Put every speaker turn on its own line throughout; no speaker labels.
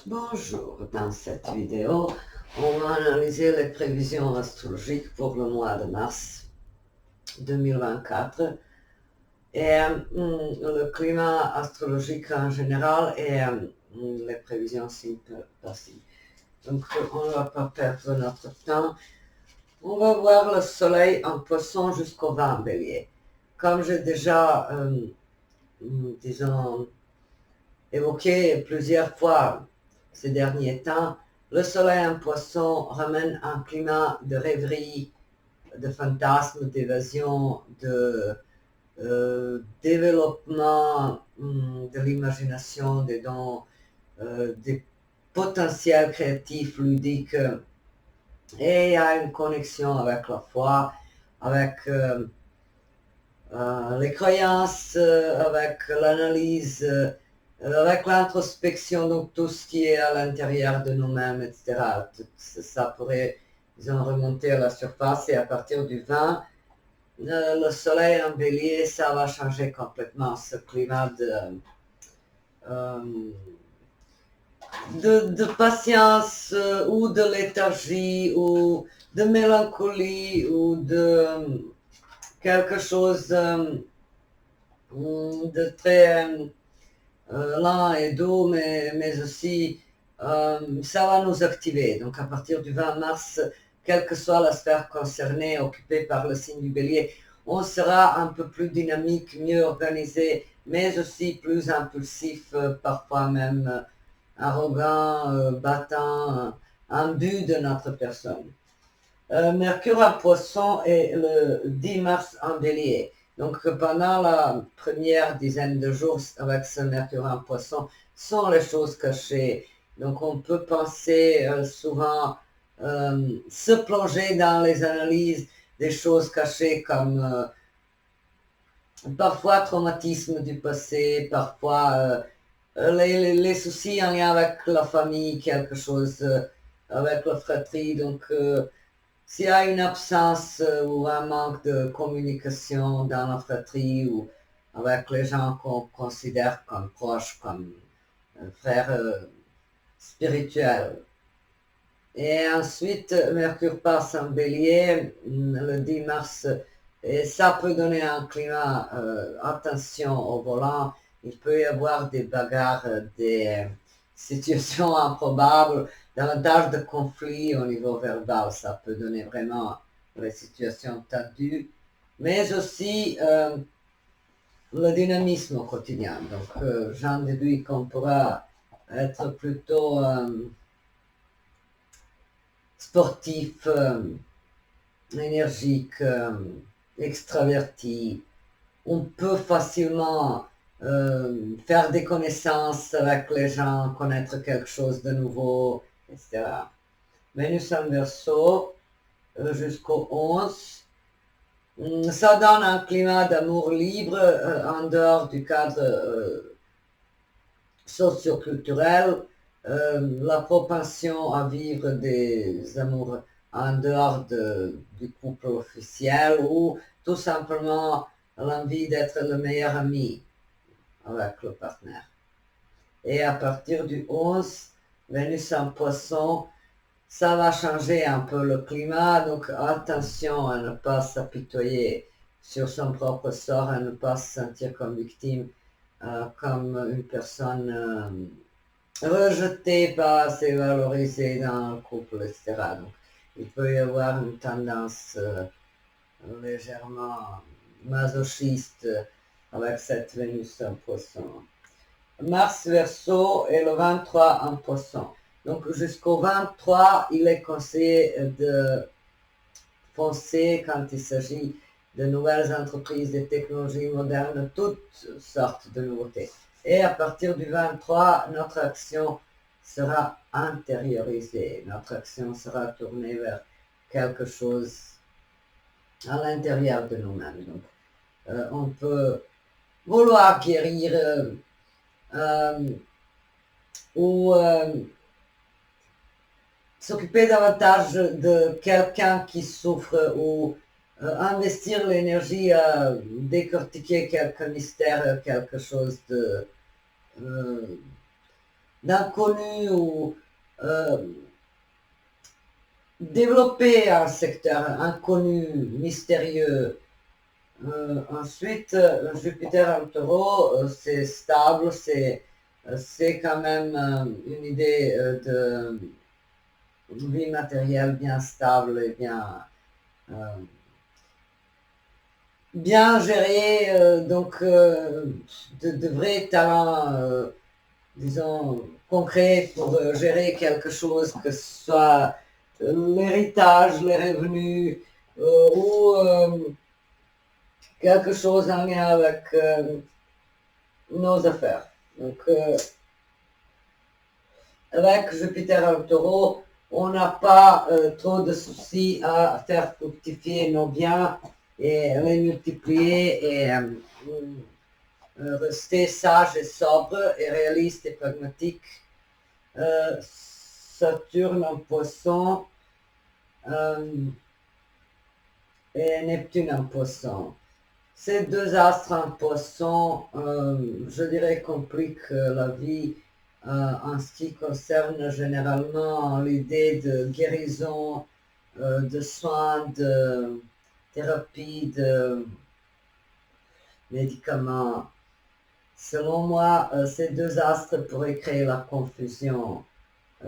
Bonjour, dans cette vidéo, on va analyser les prévisions astrologiques pour le mois de mars 2024 et le climat astrologique en général et les prévisions ci-ci. Donc on ne va pas perdre notre temps. On va voir le soleil en poisson jusqu'au 20 bélier. Comme j'ai déjà, disons, évoqué plusieurs fois ces derniers temps, le soleil en poisson ramène un climat de rêverie, de fantasme, d'évasion, de développement de l'imagination, des dons, des potentiels créatifs, ludiques, et il y a une connexion avec la foi, avec les croyances, avec l'analyse, avec l'introspection, donc tout ce qui est à l'intérieur de nous-mêmes, etc. Tout ça pourrait, disons, remonter à la surface et à partir du 20, le soleil en bélier, ça va changer complètement ce climat euh, de patience ou de léthargie ou de mélancolie ou de quelque chose de très lent et doux, mais aussi ça va nous activer. Donc à partir du 20 mars, quelle que soit la sphère concernée, occupée par le signe du bélier, on sera un peu plus dynamique, mieux organisé, mais aussi plus impulsif, parfois même arrogant, battant, imbu de notre personne. Mercure en poisson est le 10 mars en bélier. Donc pendant la première dizaine de jours avec ce Mercure en poisson sont les choses cachées. Donc on peut penser souvent se plonger dans les analyses des choses cachées comme parfois traumatisme du passé, parfois les soucis en lien avec la famille, quelque chose avec la fratrie. Donc s'il y a une absence ou un manque de communication dans la fratrie ou avec les gens qu'on considère comme proches, comme frères spirituels. Et ensuite, Mercure passe en bélier le 10 mars et ça peut donner un climat, attention au volant, il peut y avoir des bagarres, des situations improbables, davantage de conflits au niveau verbal, ça peut donner vraiment des situations tendues, mais aussi le dynamisme au quotidien. Donc j'en déduis qu'on pourra être plutôt sportif, énergique, extraverti. On peut facilement faire des connaissances avec les gens, connaître quelque chose de nouveau, etc. Vénus en Verseau jusqu'au 11. Ça donne un climat d'amour libre en dehors du cadre socioculturel, la propension à vivre des amours en dehors du couple officiel ou tout simplement l'envie d'être le meilleur ami avec le partenaire. Et à partir du 11, Vénus en poisson, ça va changer un peu le climat, donc attention à ne pas s'apitoyer sur son propre sort, à ne pas se sentir comme victime, comme une personne rejetée, pas assez valorisée dans le couple, etc. Donc il peut y avoir une tendance légèrement masochiste avec cette Vénus en poisson. Mars Verseau et le 23 en poisson. Donc jusqu'au 23, il est conseillé de foncer quand il s'agit de nouvelles entreprises, de technologies modernes, toutes sortes de nouveautés. Et à partir du 23, notre action sera intériorisée, notre action sera tournée vers quelque chose à l'intérieur de nous-mêmes. Donc, on peut vouloir guérir ou s'occuper davantage de quelqu'un qui souffre ou investir l'énergie à décortiquer quelques mystères, quelque chose de d'inconnu ou développer un secteur inconnu, mystérieux. Ensuite, Jupiter en taureau, c'est stable, c'est quand même une idée de vie matérielle bien stable et bien gérée, donc de vrais talents, disons, concrets pour gérer quelque chose, que ce soit l'héritage, les revenus ou quelque chose en lien avec nos affaires. Donc, avec Jupiter en taureau, on n'a pas trop de soucis à faire fructifier nos biens et les multiplier et rester sage et sobre et réaliste et pragmatique. Saturne en poisson et Neptune en poisson. Ces deux astres en poisson, je dirais, compliquent la vie en ce qui concerne généralement l'idée de guérison, de soins, de thérapie, de médicaments. Selon moi, ces deux astres pourraient créer la confusion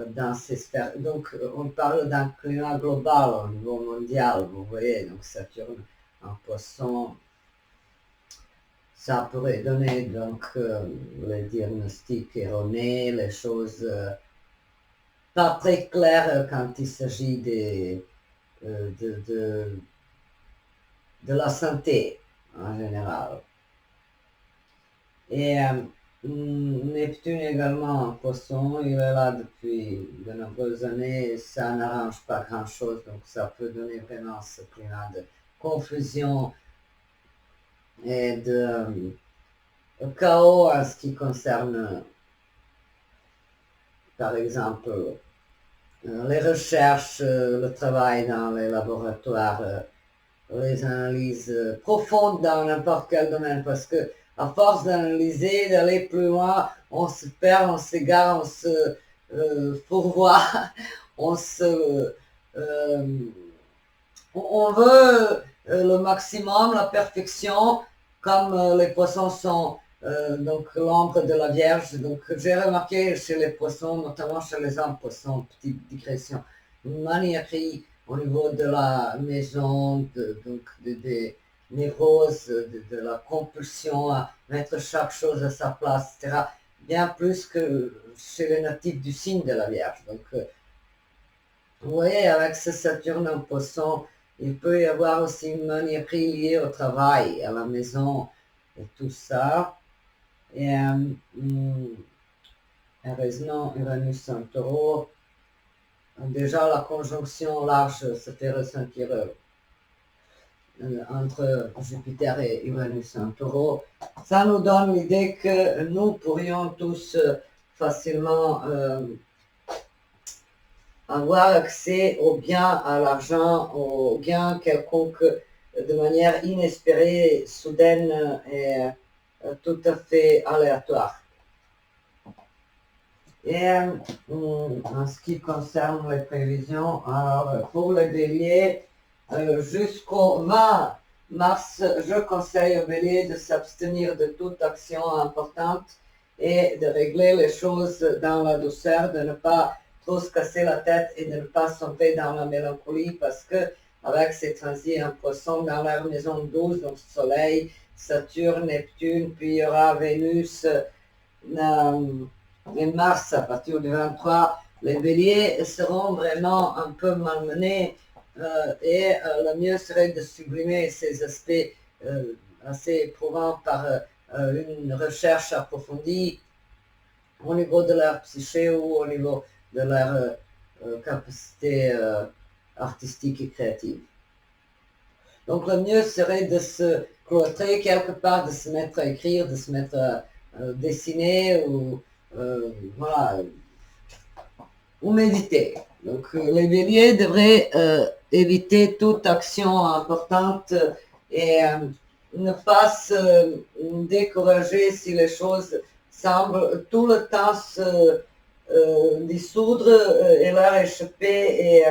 dans ces sphères. Donc, on parle d'un climat global au niveau mondial, vous voyez, donc Saturne en poisson, ça pourrait donner donc les diagnostics erronés, les choses pas très claires quand il s'agit de la santé en général. Et Neptune également en poisson, il est là depuis de nombreuses années, ça n'arrange pas grand-chose, donc ça peut donner vraiment ce climat de confusion et de chaos en ce qui concerne, par exemple, les recherches, le travail dans les laboratoires, les analyses profondes dans n'importe quel domaine, parce que à force d'analyser, d'aller plus loin, on se perd, on s'égare, on se fourvoie, on veut le maximum, la perfection, comme les poissons sont donc l'ombre de la Vierge. Donc j'ai remarqué chez les poissons, notamment chez les hommes poissons, petite digression, une maniaquerie au niveau de la maison, donc des névroses, de la compulsion à mettre chaque chose à sa place, etc. Bien plus que chez les natifs du signe de la Vierge. Donc vous voyez, avec ce Saturne en poisson, il peut y avoir aussi une maniaquerie liée au travail, à la maison et tout ça. Et heureusement, Uranus en taureau, déjà la conjonction large se fait ressentir entre Jupiter et Uranus en taureau. Ça nous donne l'idée que nous pourrions tous facilement avoir accès aux biens, à l'argent, aux gains quelconques de manière inespérée, soudaine et tout à fait aléatoire. Et en ce qui concerne les prévisions, alors pour les béliers, jusqu'au 20 mars, je conseille aux béliers de s'abstenir de toute action importante et de régler les choses dans la douceur, de ne pas trop se casser la tête et de ne pas sombrer dans la mélancolie, parce que avec ces transits en poisson dans leur maison 12, donc Soleil, Saturne, Neptune, puis il y aura Vénus et Mars à partir du 23, les béliers seront vraiment un peu malmenés et le mieux serait de sublimer ces aspects assez éprouvants par une recherche approfondie au niveau de leur psyché ou au niveau de leur capacité artistique et créative. Donc le mieux serait de se cloîtrer quelque part, de se mettre à écrire, de se mettre à dessiner ou voilà, ou méditer. Donc les béliers devraient éviter toute action importante et ne pas se décourager si les choses semblent tout le temps se dissoudre et leur échapper.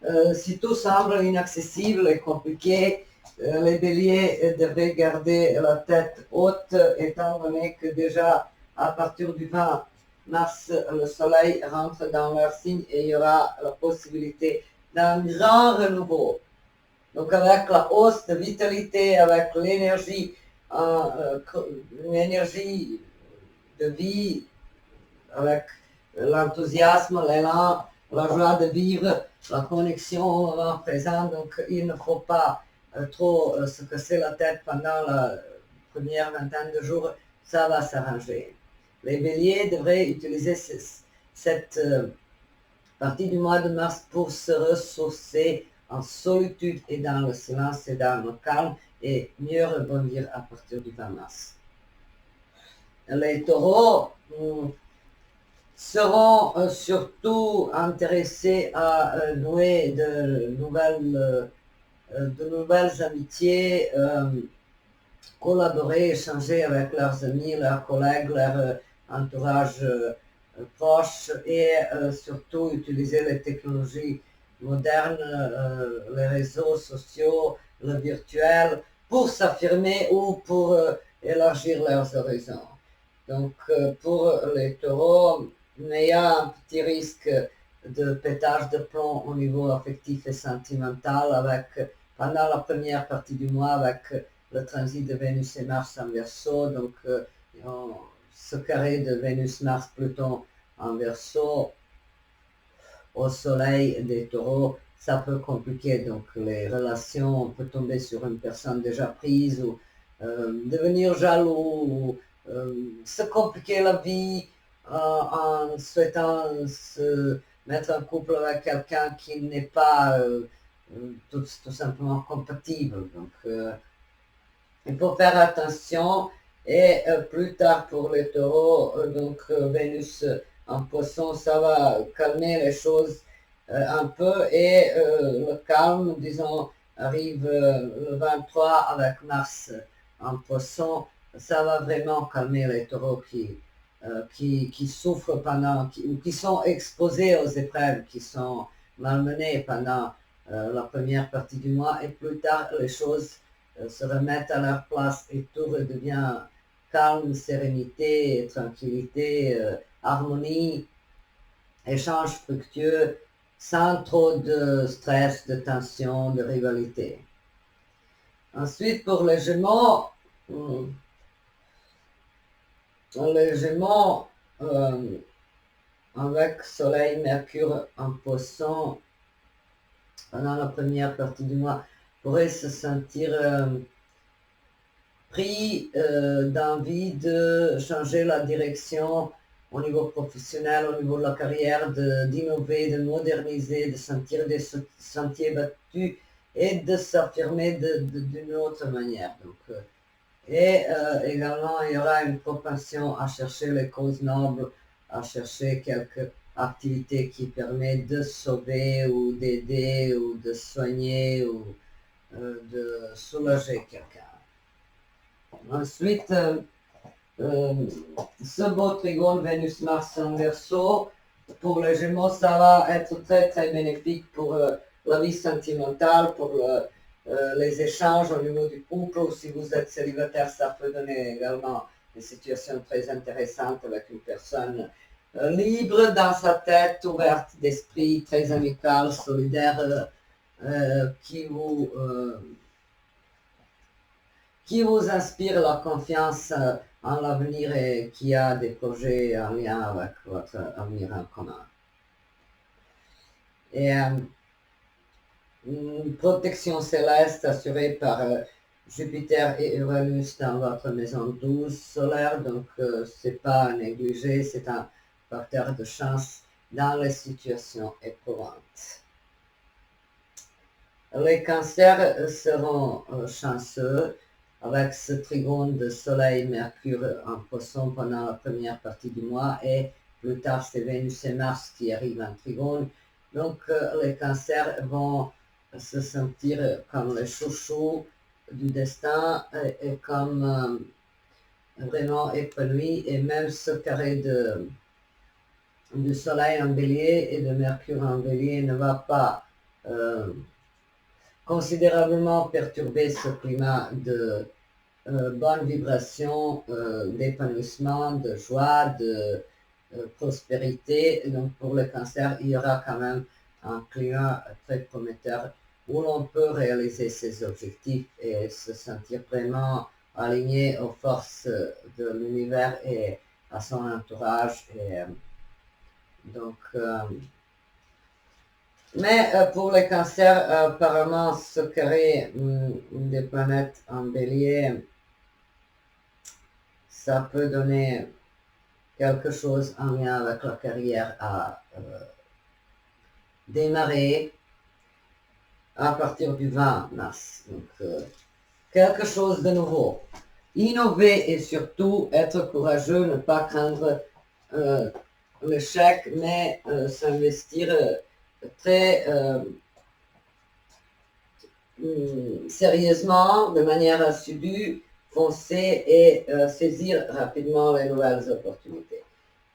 Et si tout semble inaccessible et compliqué, les béliers devraient garder la tête haute, étant donné que déjà à partir du 20 mars, le soleil rentre dans leur signe et il y aura la possibilité d'un grand renouveau. Donc avec la hausse de vitalité, avec l'énergie, l'énergie de vie, avec l'enthousiasme, l'élan, la joie de vivre, la connexion au moment présent. Donc il ne faut pas trop se casser la tête pendant la première vingtaine de jours, ça va s'arranger. Les béliers devraient utiliser cette partie du mois de mars pour se ressourcer en solitude et dans le silence et dans le calme et mieux rebondir à partir du 20 mars. Les taureaux seront surtout intéressés à nouer de nouvelles amitiés, collaborer, échanger avec leurs amis, leurs collègues, leur entourage proche et surtout utiliser les technologies modernes, les réseaux sociaux, le virtuel pour s'affirmer ou pour élargir leurs horizons. Donc pour les taureaux, il y a un petit risque de pétage de plomb au niveau affectif et sentimental pendant la première partie du mois avec le transit de Vénus et Mars en Verseau, donc ce carré de Vénus-Mars-Pluton en Verseau au soleil des taureaux, ça peut compliquer donc les relations, on peut tomber sur une personne déjà prise ou devenir jaloux, ou se compliquer la vie en souhaitant se mettre en couple avec quelqu'un qui n'est pas tout simplement compatible. Donc il faut faire attention et plus tard pour les taureaux, donc Vénus en poisson, ça va calmer les choses un peu et le calme, disons, arrive le 23 avec Mars en poisson, ça va vraiment calmer les taureaux qui souffrent ou qui sont exposés aux épreuves, qui sont malmenés pendant la première partie du mois et plus tard les choses se remettent à leur place et tout redevient calme, sérénité, tranquillité, harmonie, échange fructueux, sans trop de stress, de tension, de rivalité. Ensuite, pour les Gémeaux, avec Soleil, Mercure en Poisson, pendant la première partie du mois, pourraient se sentir pris d'envie de changer la direction au niveau professionnel, au niveau de la carrière, d'innover, de moderniser, de sentir des sentiers battus et de s'affirmer d'une autre manière. Donc, également, il y aura une propension à chercher les causes nobles, à chercher quelques activités qui permettent de sauver ou d'aider ou de soigner ou de soulager quelqu'un. Ensuite, ce beau trigone Vénus-Mars en Verseau, pour les Gémeaux, ça va être très très bénéfique pour la vie sentimentale, pour les échanges au niveau du couple, ou si vous êtes célibataire, ça peut donner également des situations très intéressantes avec une personne libre dans sa tête, ouverte d'esprit, très amicale, solidaire, qui vous inspire la confiance en l'avenir et qui a des projets en lien avec votre avenir en commun. Et une protection céleste assurée par Jupiter et Uranus dans votre maison 12 solaire, donc c'est pas à négliger, c'est un facteur de chance dans les situations éprouvantes. Les cancers seront chanceux avec ce trigone de Soleil, Mercure en Poisson pendant la première partie du mois et plus tard c'est Vénus et Mars qui arrivent en trigone. Donc les cancers vont se sentir comme les chouchous du destin et comme vraiment épanoui, et même ce carré du soleil en bélier et de Mercure en bélier ne va pas considérablement perturber ce climat de bonne vibration, d'épanouissement, de joie, de prospérité. Et donc pour le cancer, il y aura quand même un climat très prometteur où l'on peut réaliser ses objectifs et se sentir vraiment aligné aux forces de l'univers et à son entourage. Et donc, mais pour les cancers, apparemment, ce carré des planètes en bélier, ça peut donner quelque chose en lien avec la carrière à démarrer à partir du 20 mars. Donc, quelque chose de nouveau. Innover et surtout être courageux, ne pas craindre l'échec, mais s'investir très sérieusement, de manière assidue, foncer et saisir rapidement les nouvelles opportunités.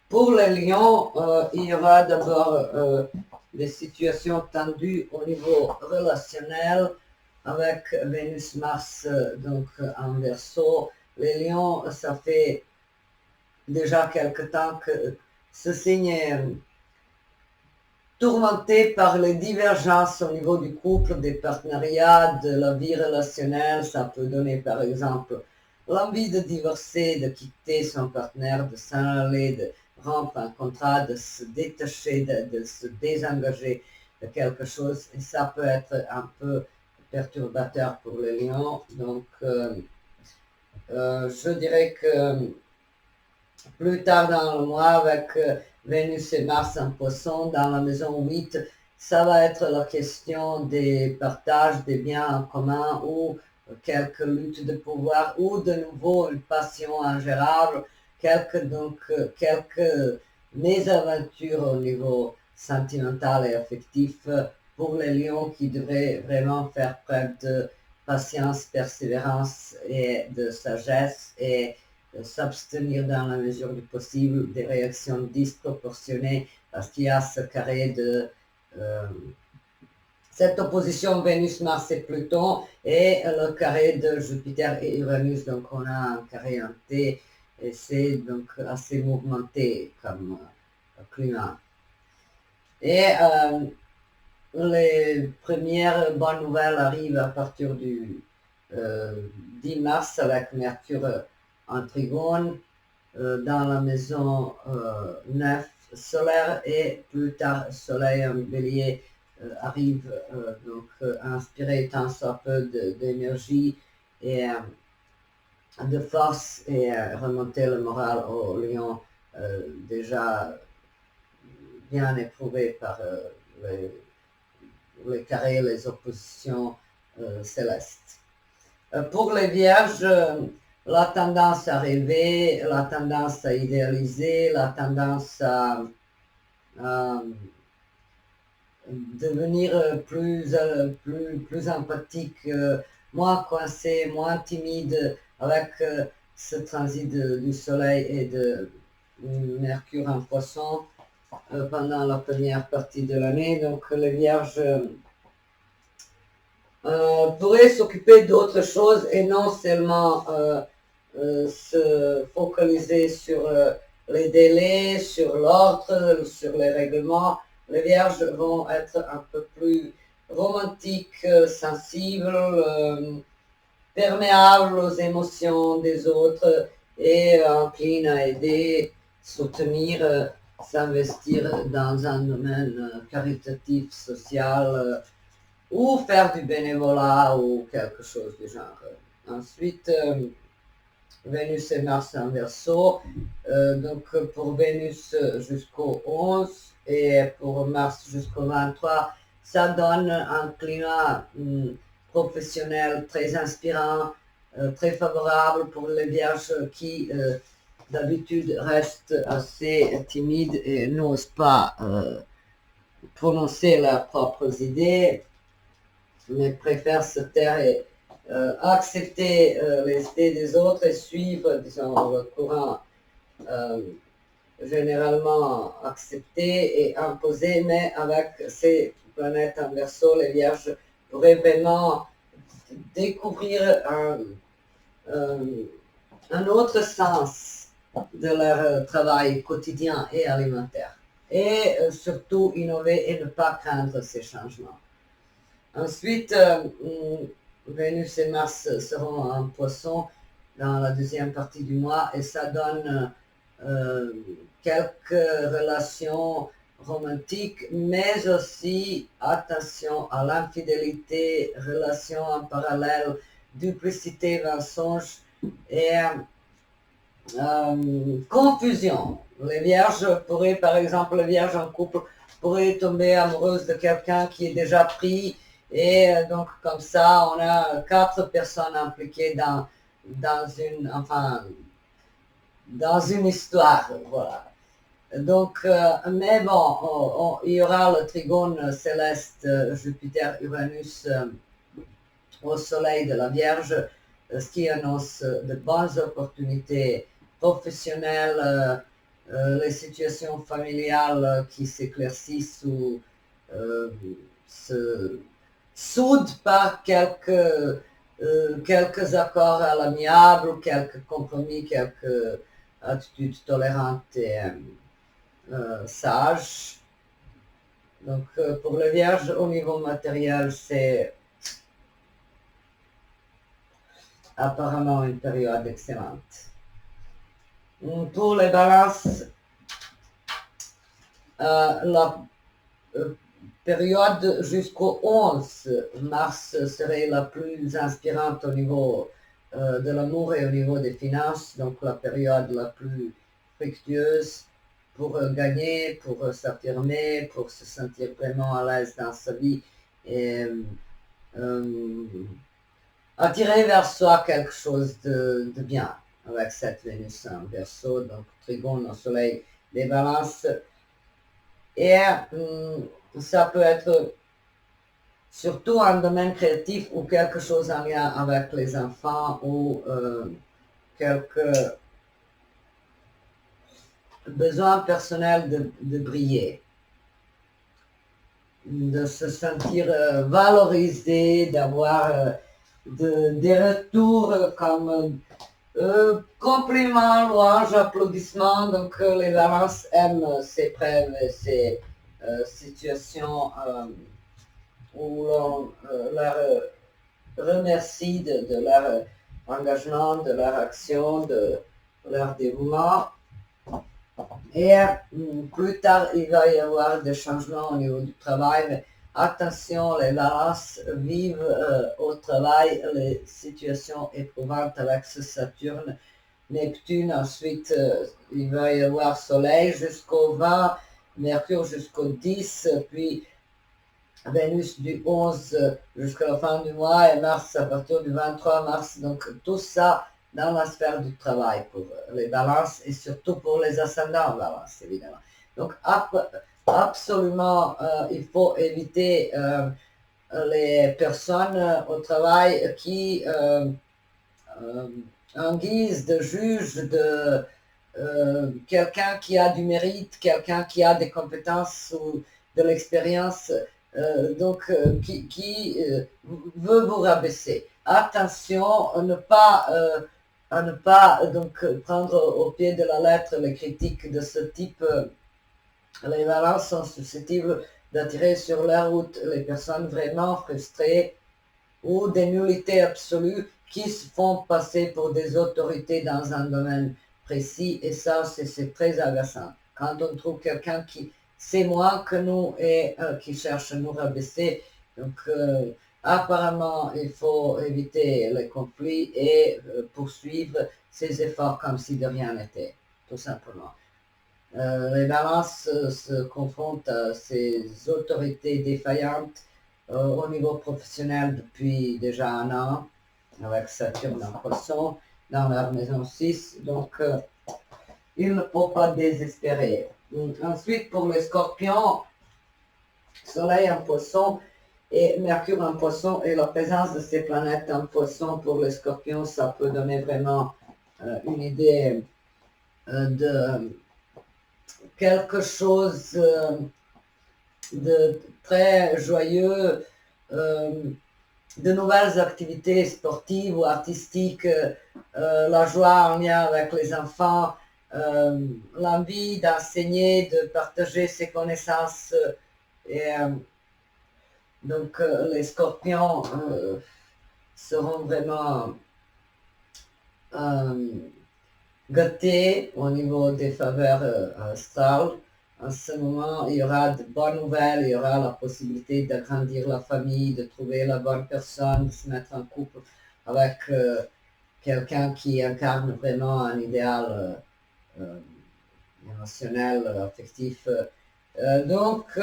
Pour les lions, il y aura d'abord des situations tendues au niveau relationnel avec Vénus-Mars donc en Verseau. Les lions, ça fait déjà quelque temps que ce signe est tourmenté par les divergences au niveau du couple, des partenariats, de la vie relationnelle. Ça peut donner par exemple l'envie de divorcer, de quitter son partenaire, de s'en aller, de rompre un contrat, de se détacher, de se désengager de quelque chose. Et ça peut être un peu perturbateur pour les lions. Donc, je dirais que plus tard dans le mois, avec Vénus et Mars en Poisson, dans la maison 8, ça va être la question des partages des biens en commun ou quelques luttes de pouvoir ou de nouveau une passion ingérable, quelques mésaventures au niveau sentimental et affectif pour les lions qui devraient vraiment faire preuve de patience, persévérance et de sagesse et s'abstenir dans la mesure du possible des réactions disproportionnées parce qu'il y a ce carré de cette opposition Vénus-Mars et Pluton et le carré de Jupiter et Uranus. Donc on a un carré en T et c'est donc assez mouvementé comme climat. Et les premières bonnes nouvelles arrivent à partir du 10 mars avec Mercure en trigone dans la maison 9 solaire et plus tard Soleil en bélier arrive donc inspirer tant soit peu d'énergie et de force et remonter le moral au lion déjà bien éprouvé par les carrés, les oppositions célestes. Pour les vierges, la tendance à rêver, la tendance à idéaliser, la tendance à devenir plus empathique, moins coincé, moins timide avec ce transit du soleil et de Mercure en Poisson pendant la première partie de l'année. Donc les vierges pourraient s'occuper d'autres choses et non seulement se focaliser sur les délais, sur l'ordre, sur les règlements. Les vierges vont être un peu plus romantiques, sensibles, perméables aux émotions des autres et enclines à aider, soutenir, s'investir dans un domaine caritatif, social, ou faire du bénévolat ou quelque chose du genre. Ensuite, Vénus et Mars en Verseau, donc pour Vénus jusqu'au 11 et pour Mars jusqu'au 23, ça donne un climat professionnel très inspirant, très favorable pour les vierges qui d'habitude restent assez timides et n'osent pas prononcer leurs propres idées, mais préfèrent se taire et accepter les idées des autres et suivre, disons, le courant généralement accepté et imposé, mais avec ces planètes en Verseau, les Vierges pourraient vraiment découvrir un autre sens de leur travail quotidien et alimentaire. Et surtout innover et ne pas craindre ces changements. Ensuite, Vénus et Mars seront en Poisson dans la deuxième partie du mois et ça donne quelques relations romantiques, mais aussi attention à l'infidélité, relations en parallèle, duplicité, mensonge et confusion. Les vierges pourraient, par exemple, les vierges en couple pourraient tomber amoureuses de quelqu'un qui est déjà pris et donc comme ça on a 4 personnes impliquées dans une histoire, voilà. Donc, mais bon, il y aura le trigone céleste Jupiter-Uranus au soleil de la Vierge, ce qui annonce de bonnes opportunités professionnelles, les situations familiales qui s'éclaircissent ou se soudent par quelques accords à l'amiable, quelques compromis, quelques attitudes tolérantes et sages. Donc pour le Vierge, au niveau matériel, c'est apparemment une période excellente. Pour les balances, la période jusqu'au 11 mars serait la plus inspirante au niveau de l'amour et au niveau des finances, donc la période la plus fructueuse pour gagner, pour s'affirmer, pour se sentir vraiment à l'aise dans sa vie et attirer vers soi quelque chose de bien avec cette Vénus en Verseau, donc trigone au soleil des balances. Et ça peut être surtout un domaine créatif ou quelque chose en lien avec les enfants ou quelques besoins personnels de briller, de se sentir valorisé, d'avoir des retours comme compliments, louanges, applaudissements. Donc les balances aiment ces preuves et ces situations où l'on leur remercie de leur engagement, de leur action, de leur dévouement. Et plus tard, il va y avoir des changements au niveau du travail, mais attention, les balances vivent au travail les situations éprouvantes avec ce Saturne, Neptune. Ensuite, il va y avoir Soleil jusqu'au 20, Mercure jusqu'au 10, puis Vénus du 11 jusqu'à la fin du mois et Mars à partir du 23 mars. Donc tout ça dans la sphère du travail pour les balances et surtout pour les ascendants en balance, évidemment. Donc absolument, il faut éviter les personnes au travail qui, en guise de juge de quelqu'un qui a du mérite, quelqu'un qui a des compétences ou de l'expérience, qui veut vous rabaisser. Attention à ne pas donc prendre au pied de la lettre les critiques de ce type. Les balances sont susceptibles d'attirer sur leur route les personnes vraiment frustrées ou des nullités absolues qui se font passer pour des autorités dans un domaine précis, et ça c'est très agaçant. Quand on trouve quelqu'un qui sait moins que nous et qui cherche à nous rabaisser, donc apparemment il faut éviter les conflits et poursuivre ses efforts comme si de rien n'était, tout simplement. Les balances se confrontent à ces autorités défaillantes au niveau professionnel depuis déjà un an, avec Saturne en Poisson dans leur maison 6, donc il ne faut pas désespérer. Ensuite, pour les Scorpions, Soleil en Poisson Et Mercure en Poisson et la présence de ces planètes en Poisson pour les Scorpions, ça peut donner vraiment une idée de quelque chose de très joyeux, de nouvelles activités sportives ou artistiques, la joie en lien avec les enfants, l'envie d'enseigner, de partager ses connaissances. Et donc les scorpions seront vraiment gâtés au niveau des faveurs astrales. En ce moment, il y aura de bonnes nouvelles, il y aura la possibilité d'agrandir la famille, de trouver la bonne personne, de se mettre en couple avec quelqu'un qui incarne vraiment un idéal émotionnel, affectif. Donc,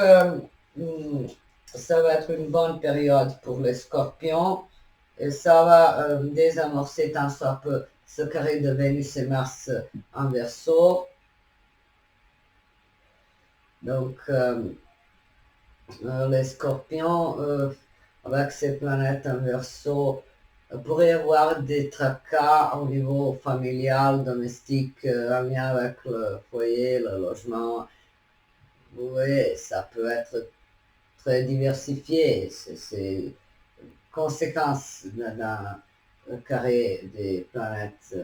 ça va être une bonne période pour les scorpions et ça va désamorcer tant soit peu ce carré de Vénus et Mars en Verseau. Donc, les scorpions, avec ces planètes en Verseau, pourraient avoir des tracas au niveau familial, domestique, en lien avec le foyer, le logement. Oui, ça peut être très diversifié. C'est conséquence d'un carré des planètes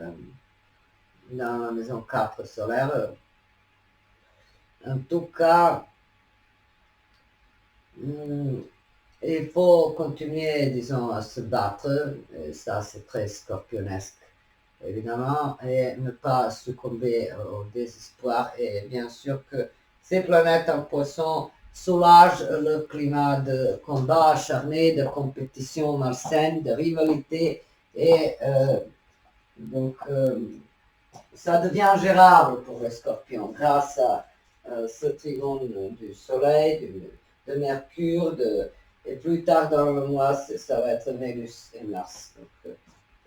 dans la maison 4 solaire. En tout cas, il faut continuer, disons, à se battre, et ça c'est très scorpionesque, évidemment, et ne pas succomber au désespoir. Et bien sûr que ces planètes en Poisson soulagent le climat de combat acharné, de compétition malsaine, de rivalité, et donc ça devient gérable pour les scorpions grâce à ce trigone du Soleil, de Mercure, et plus tard dans le mois, ça va être Vénus et Mars. Donc,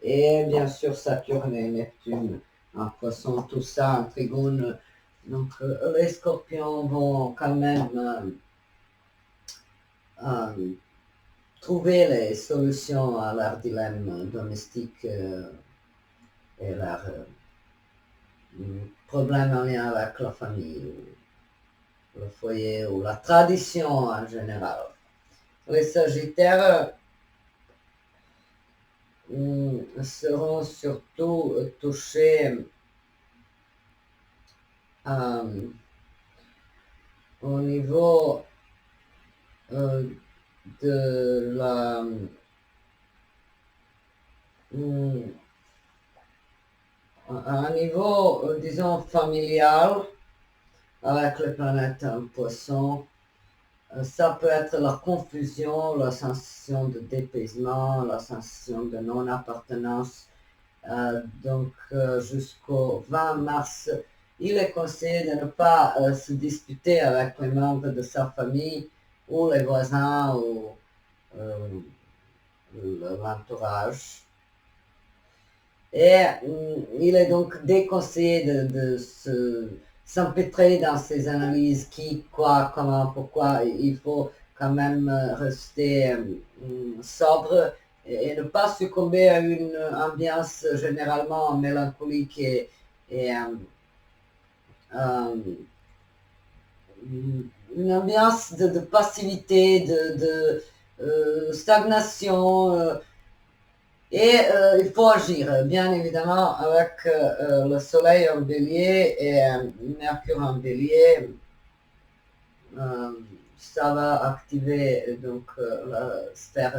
et bien sûr Saturne et Neptune en Poisson, tout ça en trigone. Donc les scorpions vont quand même trouver les solutions à leurs dilemmes domestiques et leurs problèmes en lien avec la famille, le foyer ou la tradition en général. Les Sagittaires seront surtout touchés au niveau de la à un niveau, disons, familial, avec les planètes en Poisson. Ça peut être la confusion, la sensation de dépaysement, la sensation de non-appartenance. Donc, jusqu'au 20 mars, il est conseillé de ne pas se disputer avec les membres de sa famille ou les voisins ou l'entourage. Et il est donc déconseillé de s'empêtrer dans ces analyses qui, quoi, comment, pourquoi. Il faut quand même rester sobre et ne pas succomber à une ambiance généralement mélancolique et une ambiance de passivité, de stagnation. Et il faut agir, bien évidemment, avec le Soleil en Bélier et Mercure en Bélier. Ça va activer donc la sphère,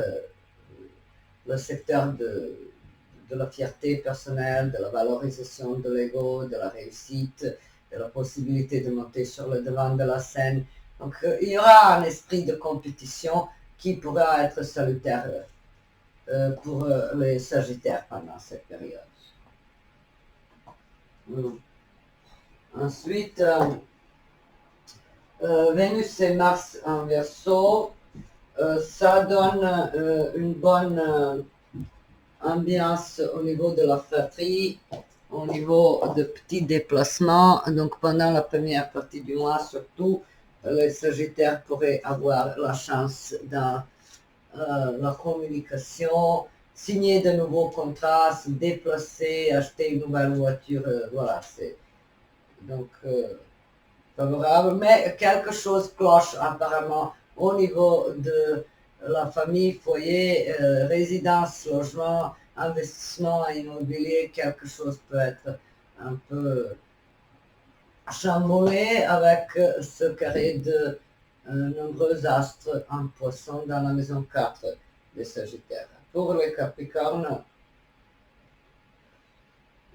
le secteur de la fierté personnelle, de la valorisation de l'ego, de la réussite, de la possibilité de monter sur le devant de la scène. Donc il y aura un esprit de compétition qui pourra être salutaire pour les Sagittaires pendant cette période. Ensuite, Vénus et Mars en Verseau, ça donne une bonne ambiance au niveau de la fratrie, au niveau de petits déplacements. Donc pendant la première partie du mois, surtout, les Sagittaires pourraient avoir la chance d'un la communication, signer de nouveaux contrats, se déplacer, acheter une nouvelle voiture, voilà, c'est donc favorable, mais quelque chose cloche apparemment au niveau de la famille, foyer, résidence, logement, investissement immobilier, quelque chose peut être un peu chamboulé avec ce carré de nombreux astres en poisson dans la maison 4 de Sagittaire. Pour les Capricornes,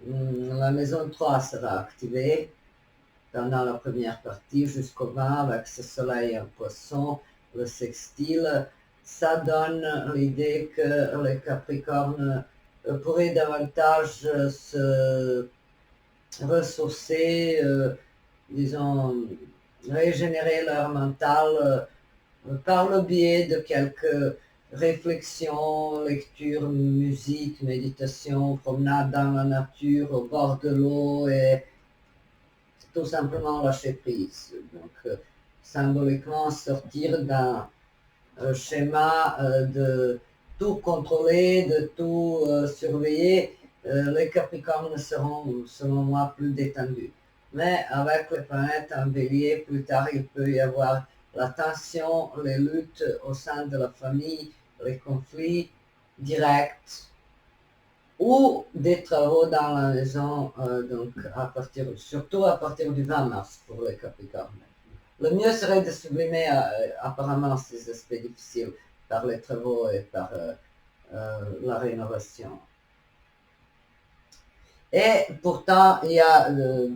la maison 3 sera activée pendant la première partie jusqu'au 20 avec ce soleil en poisson, le sextile. Ça donne l'idée que les Capricornes pourraient davantage se ressourcer, disons, régénérer leur mental par le biais de quelques réflexions, lecture, musique, méditation, promenade dans la nature, au bord de l'eau et tout simplement lâcher prise. Donc, symboliquement, sortir d'un schéma de tout contrôler, de tout surveiller. Les Capricornes seront, selon moi, plus détendus. Mais avec les planètes en bélier, plus tard, il peut y avoir la tension, les luttes au sein de la famille, les conflits directs ou des travaux dans la maison, donc surtout à partir du 20 mars pour les Capricornes. Le mieux serait de sublimer apparemment ces aspects difficiles par les travaux et par la rénovation. Et pourtant, il y a de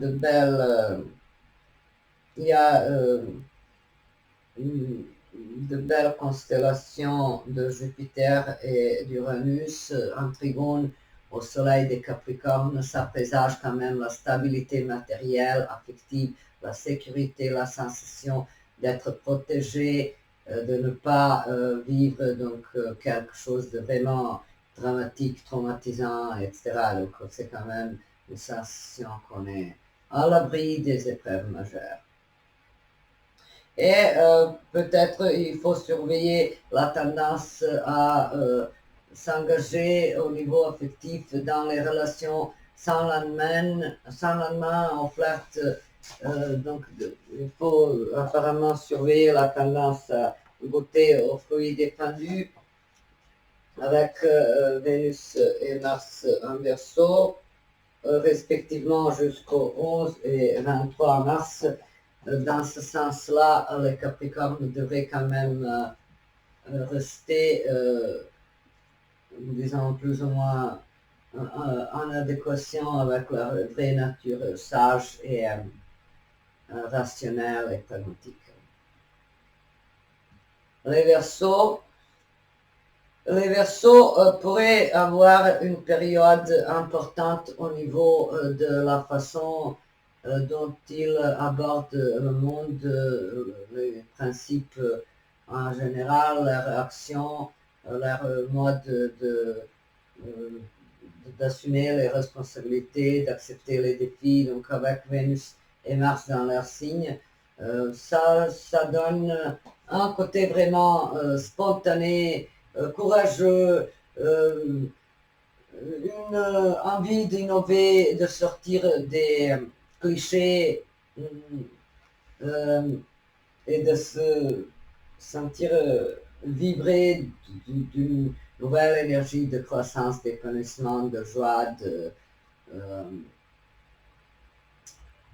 belles constellations de Jupiter et d'Uranus en trigone au soleil des Capricornes. Ça présage quand même la stabilité matérielle, affective, la sécurité, la sensation d'être protégé, de ne pas vivre donc quelque chose de vraiment dramatique, traumatisant, etc. Donc c'est quand même une sensation qu'on est à l'abri des épreuves majeures. Et peut-être il faut surveiller la tendance à s'engager au niveau affectif dans les relations sans lendemain, on flirte. Donc il faut apparemment surveiller la tendance à goûter aux fruits défendus avec Vénus et Mars en Verseau, respectivement jusqu'au 11 et 23 mars. Dans ce sens-là, les Capricornes devraient quand même rester, disons, plus ou moins en adéquation avec leur vraie nature sage et rationnelle et pragmatique. Les Verseaux pourraient avoir une période importante au niveau de la façon dont ils abordent le monde, les principes en général, leurs actions, leur mode d'assumer les responsabilités, d'accepter les défis. Donc avec Vénus et Mars dans leur signe, ça donne un côté vraiment spontané, courageux, une envie d'innover, de sortir des clichés et de se sentir vibrer d'une nouvelle énergie de croissance, d'épanouissement, de joie,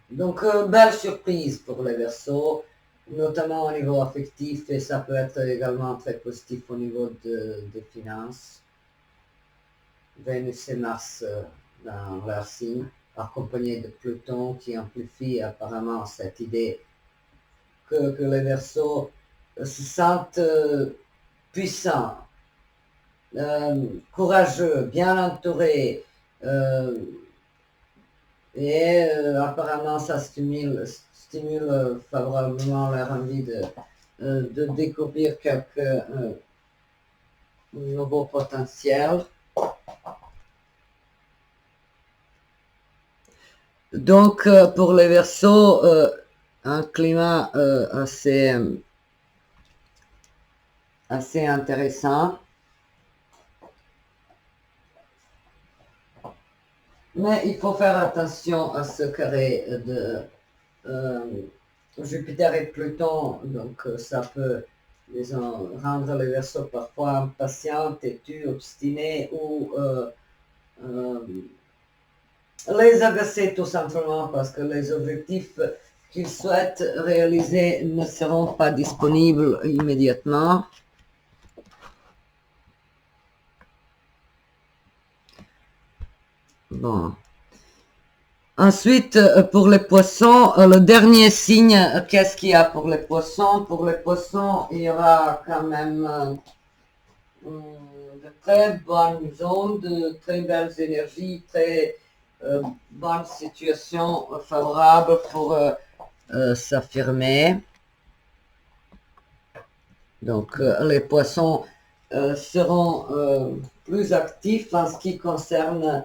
donc belle surprise pour les Verseaux, notamment au niveau affectif, et ça peut être également très positif au niveau des finances. Vénus et Mars dans leur signe, accompagné de Pluton qui amplifie apparemment cette idée que les Verseaux se sentent puissants, courageux, bien entourés, et apparemment ça stimule favorablement leur envie de découvrir quelques nouveaux potentiels. Donc pour les Verseaux, un climat assez assez intéressant. Mais il faut faire attention à ce carré de Jupiter et Pluton, donc ça peut, disons, rendre les Verseaux parfois impatients, têtus, obstinés ou les agacer tout simplement parce que les objectifs qu'ils souhaitent réaliser ne seront pas disponibles immédiatement. Bon. Ensuite, pour les poissons, le dernier signe, qu'est-ce qu'il y a pour les poissons? Pour les poissons, il y aura quand même de très bonnes zones, de très belles énergies, très bonne situation favorable pour s'affirmer. Donc, les poissons seront plus actifs en ce qui concerne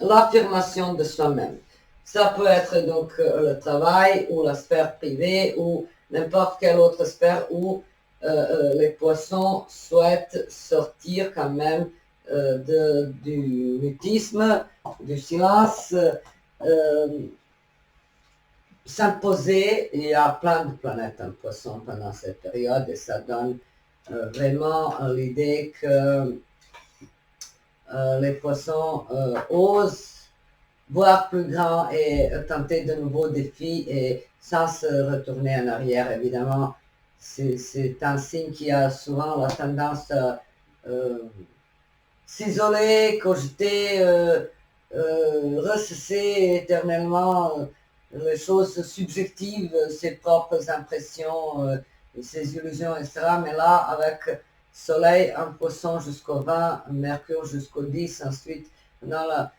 l'affirmation de soi-même. Ça peut être donc le travail ou la sphère privée ou n'importe quelle autre sphère où les poissons souhaitent sortir quand même du mutisme, du silence, s'imposer. Il y a plein de planètes en poisson pendant cette période et ça donne vraiment l'idée que les poissons osent voir plus grand et tenter de nouveaux défis et sans se retourner en arrière. Évidemment, c'est un signe qui a souvent la tendance à s'isoler, cogiter, ressasser éternellement les choses subjectives, ses propres impressions, ses illusions, etc. Mais là, avec Soleil en Poisson jusqu'au 20, Mercure jusqu'au 10, ensuite dans la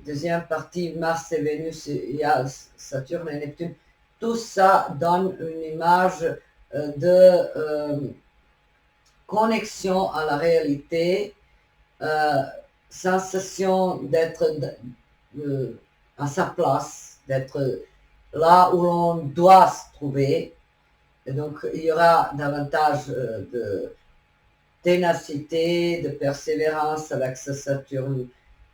deuxième partie, Mars et Vénus, il y a Saturne et Neptune. Tout ça donne une image de connexion à la réalité, sensation d'être à sa place, d'être là où l'on doit se trouver. Et donc, il y aura davantage de ténacité, de persévérance avec ce Saturne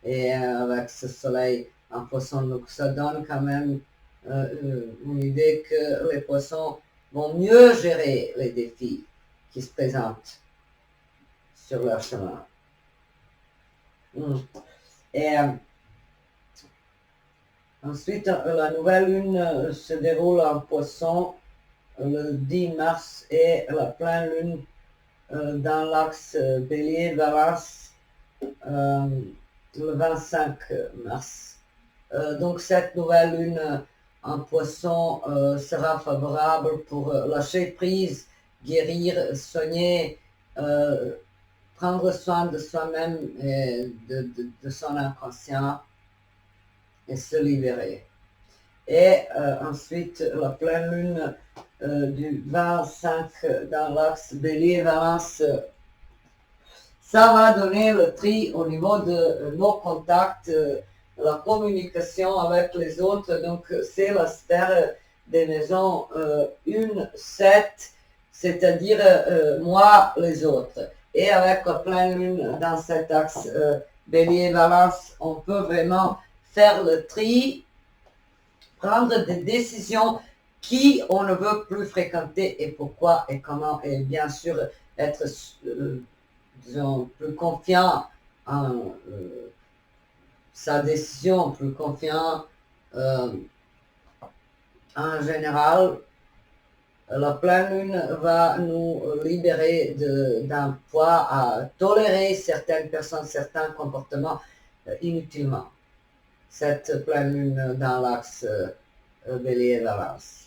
et avec ce Soleil en Poisson. Donc, ça donne quand même une idée que les Poissons vont mieux gérer les défis qui se présentent sur leur chemin. Et ensuite, la nouvelle lune se déroule en Poisson le 10 mars et la pleine lune dans l'axe Bélier-Balance le 25 mars. Donc cette nouvelle lune en Poisson sera favorable pour lâcher prise, guérir, soigner, prendre soin de soi-même et de son inconscient et se libérer. Et ensuite, la pleine lune du 25 dans l'axe Bélier-Balance, ça va donner le tri au niveau de nos contacts, la communication avec les autres. Donc, c'est la sphère des maisons 1, 7, c'est-à-dire moi, les autres. Et avec la pleine lune dans cet axe Bélier-Balance, on peut vraiment faire le tri, prendre des décisions qui on ne veut plus fréquenter et pourquoi et comment, et bien sûr être disons, plus confiant en sa décision, plus confiant en général. La pleine lune va nous libérer d'un poids à tolérer certaines personnes, certains comportements inutilement. Cette pleine lune dans l'axe Bélier-Balance.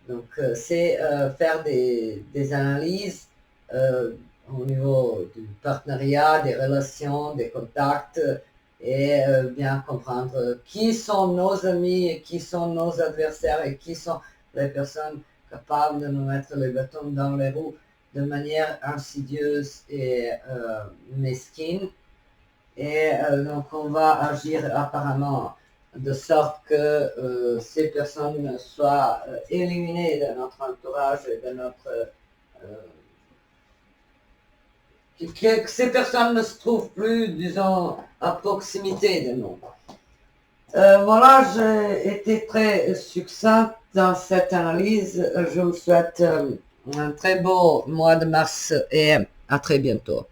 Donc, c'est faire des analyses au niveau du partenariat, des relations, des contacts, et bien comprendre qui sont nos amis et qui sont nos adversaires et qui sont les personnes capables de nous mettre les bâtons dans les roues de manière insidieuse et mesquine. Et donc on va agir apparemment de sorte que ces personnes soient éliminées de notre entourage et de notre... que ces personnes ne se trouvent plus, disons, à proximité de nous. Voilà, j'ai été très succincte dans cette analyse. Je vous souhaite un très beau mois de mars et à très bientôt.